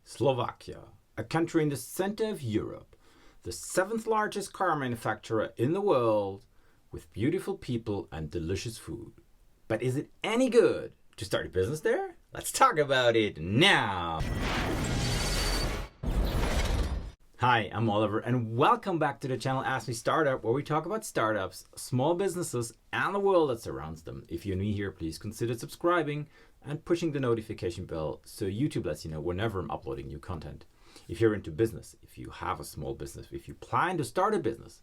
Slovakia, a country in the center of Europe, the 7th largest car manufacturer in the world, with beautiful people and delicious food. But is it any good to start a business there? Let's talk about it now! Hi, I'm Oliver and welcome back to the channel AskMeStartup, where we talk about startups, small businesses and the world that surrounds them. If you're new here, please consider subscribing and pushing the notification bell so YouTube lets you know whenever I'm uploading new content. If you're into business, if you have a small business, if you plan to start a business,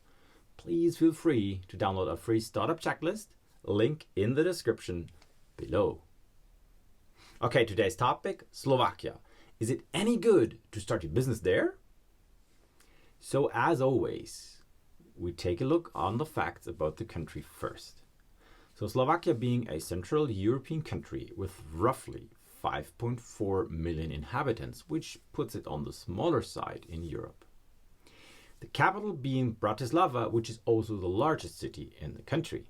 please feel free to download a free startup checklist, link in the description below. Okay, today's topic, Slovakia. Is it any good to start your business there? So as always, we take a look on the facts about the country first. So Slovakia being a Central European country with roughly 5.4 million inhabitants, which puts it on the smaller side in Europe. The capital being Bratislava, which is also the largest city in the country.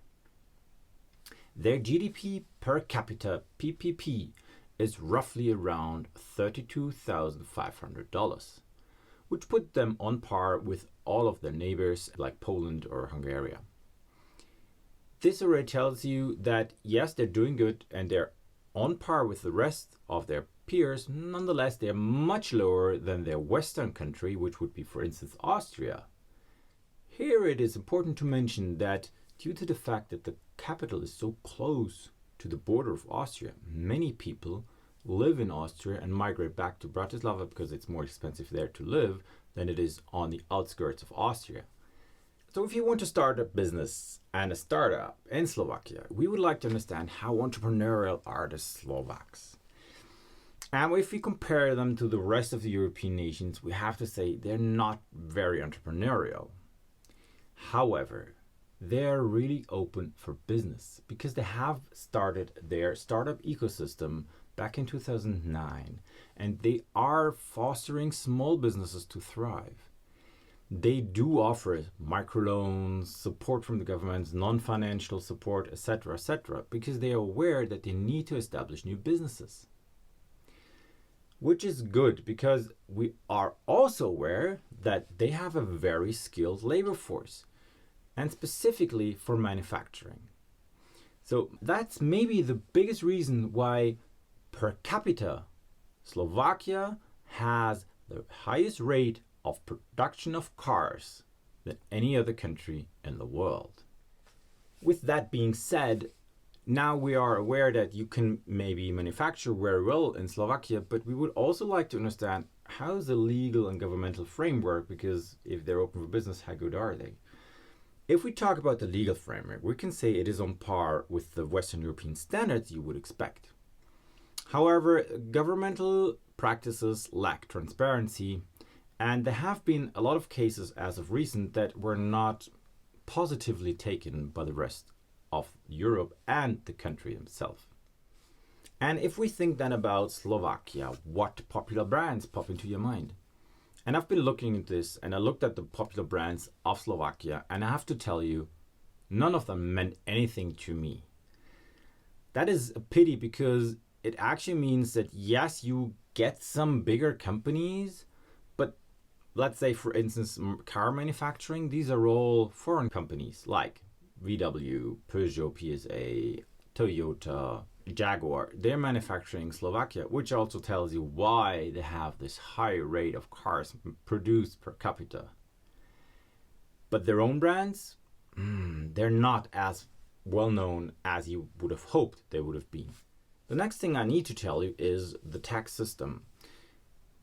Their GDP per capita PPP is roughly around $32,500, which put them on par with all of their neighbors like Poland or Hungary. This already tells you that yes, they're doing good and they're on par with the rest of their peers. Nonetheless, they're much lower than their Western country, which would be, for instance, Austria. Here it is important to mention that due to the fact that the capital is so close to the border of Austria, many people live in Austria and migrate back to Bratislava because it's more expensive there to live than it is on the outskirts of Austria. So if you want to start a business and a startup in Slovakia, we would like to understand how entrepreneurial are the Slovaks. And if we compare them to the rest of the European nations, we have to say they're not very entrepreneurial. However, they're really open for business because they have started their startup ecosystem back in 2009, and they are fostering small businesses to thrive. They do offer microloans, support from the government, non-financial support, etc., because they are aware that they need to establish new businesses. Which is good because we are also aware that they have a very skilled labor force, and specifically for manufacturing. So that's maybe the biggest reason why per capita Slovakia has the highest rate of production of cars than any other country in the world. With that being said, now we are aware that you can maybe manufacture very well in Slovakia, but we would also like to understand how is the legal and governmental framework, because if they're open for business, how good are they? If we talk about the legal framework, we can say it is on par with the Western European standards you would expect. However, governmental practices lack transparency, and there have been a lot of cases as of recent that were not positively taken by the rest of Europe and the country itself. And if we think then about Slovakia, what popular brands pop into your mind? And I've been looking at this and I looked at the popular brands of Slovakia, and I have to tell you, none of them meant anything to me. That is a pity because it actually means that yes, you get some bigger companies, but let's say, for instance, car manufacturing, these are all foreign companies like VW, Peugeot, PSA, Toyota, Jaguar. They're manufacturing in Slovakia, which also tells you why they have this high rate of cars produced per capita. But their own brands, they're not as well known as you would have hoped they would have been. The next thing I need to tell you is the tax system.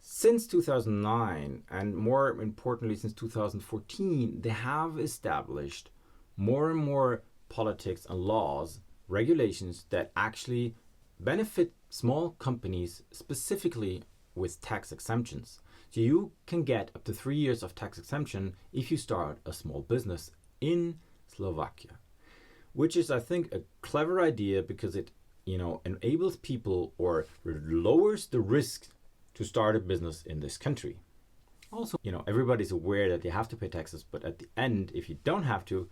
Since 2009, and more importantly since 2014, they have established more and more politics and laws, regulations that actually benefit small companies, specifically with tax exemptions. So you can get up to 3 years of tax exemption if you start a small business in Slovakia, which is, I think, a clever idea because it enables people or lowers the risk to start a business in this country. Also, everybody's aware that they have to pay taxes, but at the end, if you don't have to,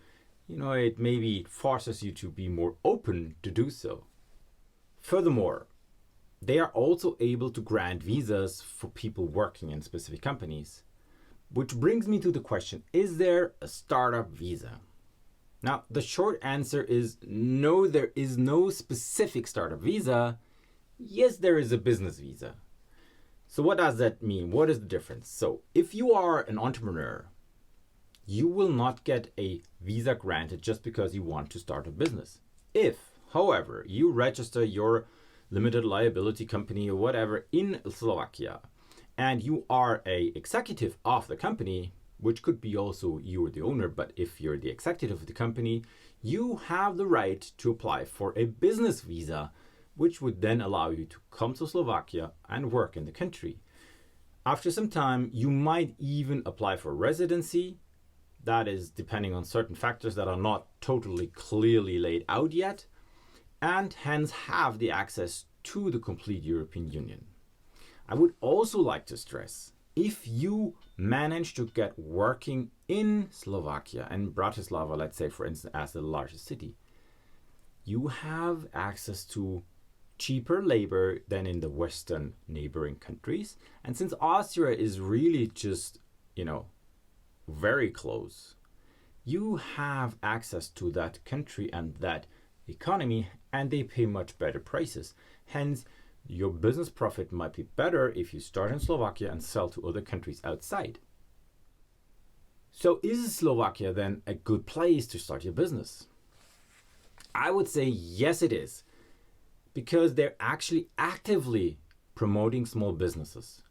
it maybe forces you to be more open to do so. Furthermore, they are also able to grant visas for people working in specific companies. Which brings me to the question, is there a startup visa? Now, the short answer is no, there is no specific startup visa. Yes, there is a business visa. So what does that mean? What is the difference? So if you are an entrepreneur, you will not get a visa granted just because you want to start a business. If, however, you register your limited liability company or whatever in Slovakia, and you are an executive of the company, which could be also you are the owner, but if you're the executive of the company, you have the right to apply for a business visa, which would then allow you to come to Slovakia and work in the country. After some time, you might even apply for residency. That is depending on certain factors that are not totally clearly laid out yet, and hence have the access to the complete European Union. I would also like to stress, if you manage to get working in Slovakia and Bratislava, let's say for instance as the largest city, you have access to cheaper labor than in the Western neighboring countries. And since Austria is really just, very close, you have access to that country and that economy, and they pay much better prices. Hence, your business profit might be better if you start in Slovakia and sell to other countries outside. So is Slovakia then a good place to start your business? I would say yes, it is, because they're actually actively promoting small businesses.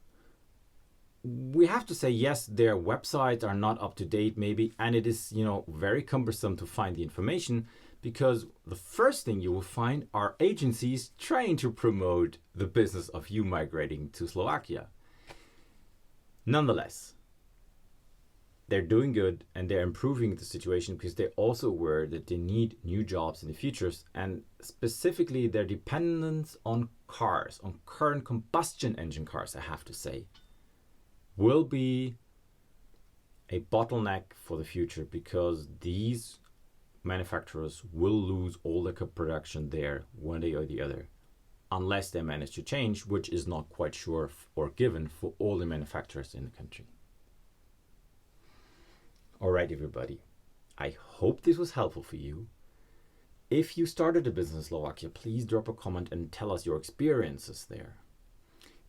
We have to say yes, their websites are not up to date maybe, and it is, very cumbersome to find the information, because the first thing you will find are agencies trying to promote the business of you migrating to Slovakia. Nonetheless, they're doing good and they're improving the situation because they're also aware that they need new jobs in the future, and specifically their dependence on cars, on current combustion engine cars, I have to say, will be a bottleneck for the future, because these manufacturers will lose all their production there one day or the other, unless they manage to change, which is not quite sure or given for all the manufacturers in the country. All right, everybody. I hope this was helpful for you. If you started a business in Slovakia, please drop a comment and tell us your experiences there.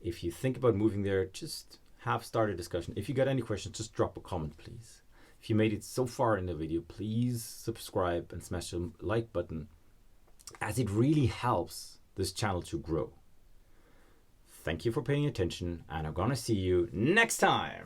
If you think about moving there, just start a discussion. If you got any questions, just drop a comment, please. If you made it so far in the video, please subscribe and smash the like button, as it really helps this channel to grow. Thank you for paying attention, and I'm gonna see you next time.